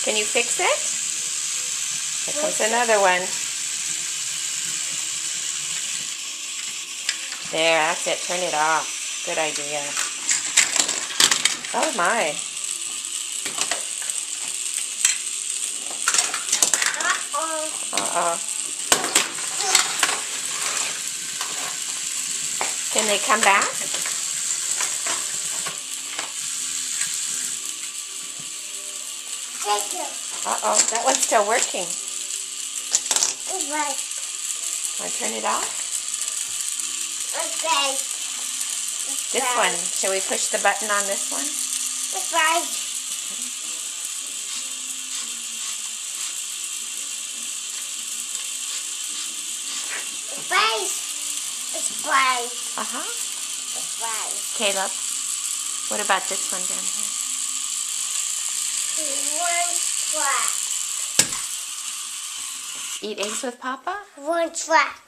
Can you fix it? Here comes another one. There, that's it. Turn it off. Good idea. Oh my. Uh-oh. Can they come back? Uh-oh, that one's still working. Right. Want to turn it off? Okay. This one. Shall we push the button on this one? It's right. It's right. It's right. Uh-huh. It's right. Caleb, what about this one down here? One track. Eat eggs with Papa? One track.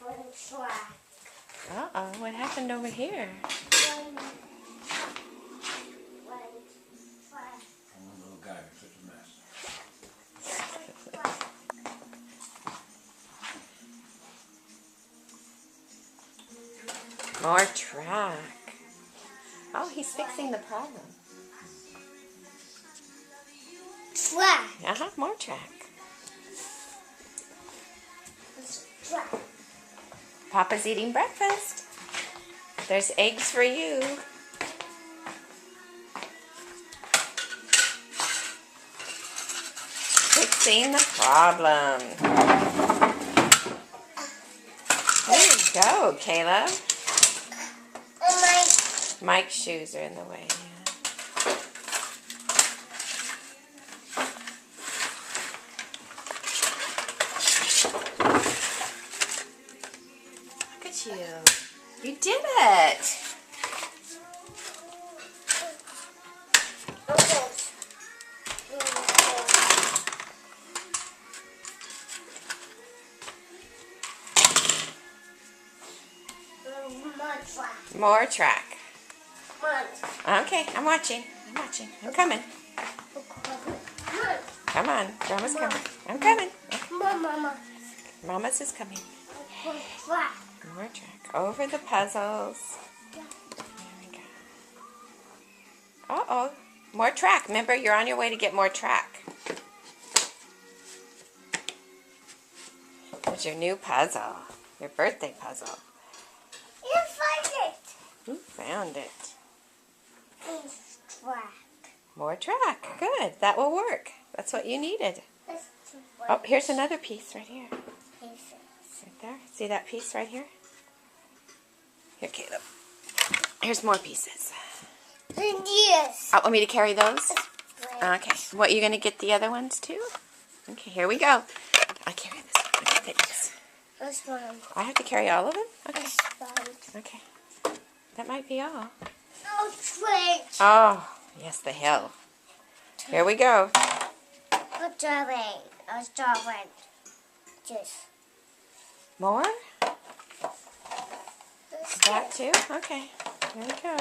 One track. Uh-oh, what happened over here? One track. I'm a little guy who's such a mess. More track. Oh, he's fixing the problem. Track. Uh-huh, more track. Track. Papa's eating breakfast. There's eggs for you. Fixing the problem. There you go, Caleb. Mike's shoes are in the way. Yeah. Look at you. You did it. More track. Okay, I'm watching. I'm coming. Come on. Mama's coming. I'm coming. Mama. Mama's is coming. Track. More track. Over the puzzles. There we go. Uh-oh. More track. Remember, you're on your way to get more track. There's your new puzzle. Your birthday puzzle. You find it. Who found it? Track. More track. Good. That will work. That's what you needed. Oh, here's another piece right here. Right there. See that piece right here? Here, Caleb. Here's more pieces. Yes. Oh, want me to carry those? Okay. What, you going to get the other ones too? Okay, here we go. I'll carry this one. Thanks. This one. I have to carry all of them? Okay. This one. Okay. That might be all. No switch. Oh, yes, the hill. Here we go. Put strawberry. A strawberry. Just. More? This That too? Okay. Here we go.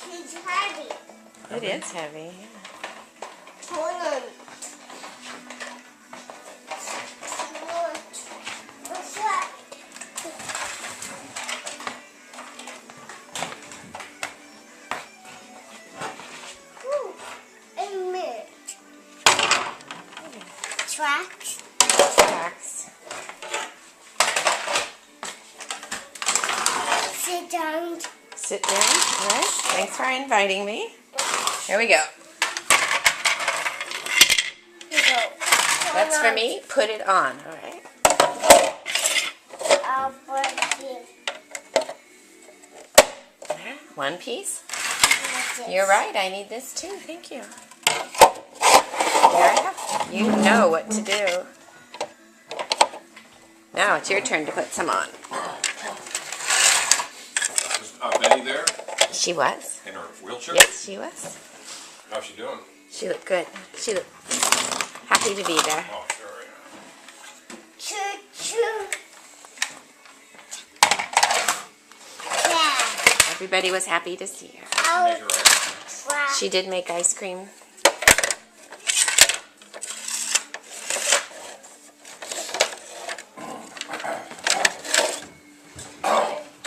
It's heavy. It is heavy. Yeah. What's that? Ooh, a minute. Tracks. Tracks. Sit down. Sit down. All right. Thanks for inviting me. Here we go. Here you go. That's for me. Put it on. All right. I'll put it. There. One piece. You're right. I need this too. Thank you. There I have. You know what to do. Now it's your turn to put some on. Was Betty there She was. in her wheelchair? Yes, she was. How's she doing? She looked good. She looked happy to be there. Oh, sure, yeah. Choo choo. Yeah. Everybody was happy to see her. I'll Make her right. try. She did make ice cream.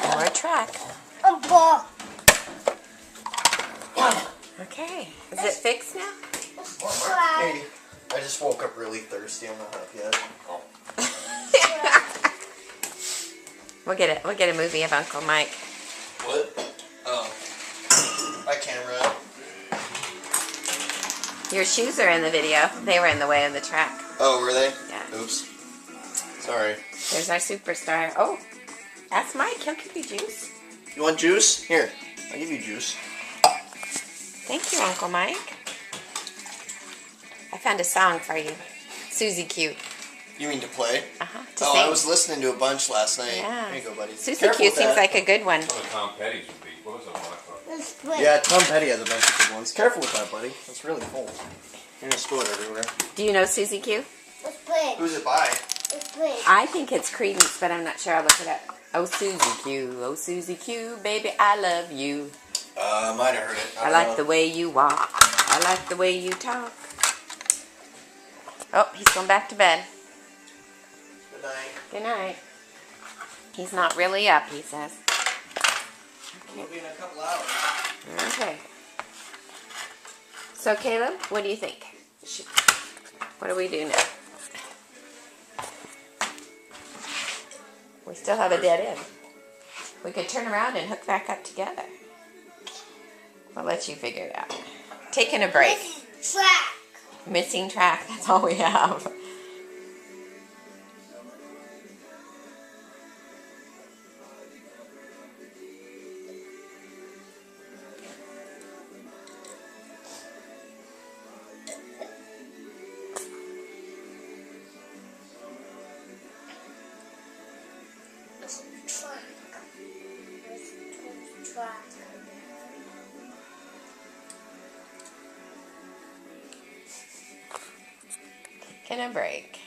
More track. A ball. Okay. Is it fixed now? Try. Hey, I just woke up really thirsty. I'm not up yet. We'll get it. We'll get a movie of Uncle Mike. What? Oh. My camera. Your shoes are in the video. They were in the way of the track. Oh, were they? Yeah. Oops. Sorry. There's our superstar. Oh, that's Mike. He'll give you juice. You want juice? Here. I'll give you juice. Thank you, Uncle Mike. I found a song for you. Susie Q. You mean to play? Uh-huh. To Oh, sing. I was listening to a bunch last night. Yeah. Here you go, buddy. Susie Careful Q with seems that. like a good one. Some of Tom Petty's would be. What was that one? Let's play. Yeah, Tom Petty has a bunch of good ones. Careful with that, buddy. It's really full. You're gonna spill it everywhere. Do you know Susie Q? Let's play. Who's it by? Let's play. I think it's Credence, but I'm not sure. I'll look it up. Oh, Susie Q. Oh, Susie Q. Baby, I love you. Might have heard it. I like the way you walk. I like the way you talk. Oh, he's going back to bed. Good night. Good night. He's not really up, he says. We'll be in a couple hours. Okay. So, Caleb, what do you think? What do we do now? We still have a dead end. We could turn around and hook back up together. I'll let you figure it out. Taking a break. Track. Missing track, that's all we have. Track. Track. Taking a break.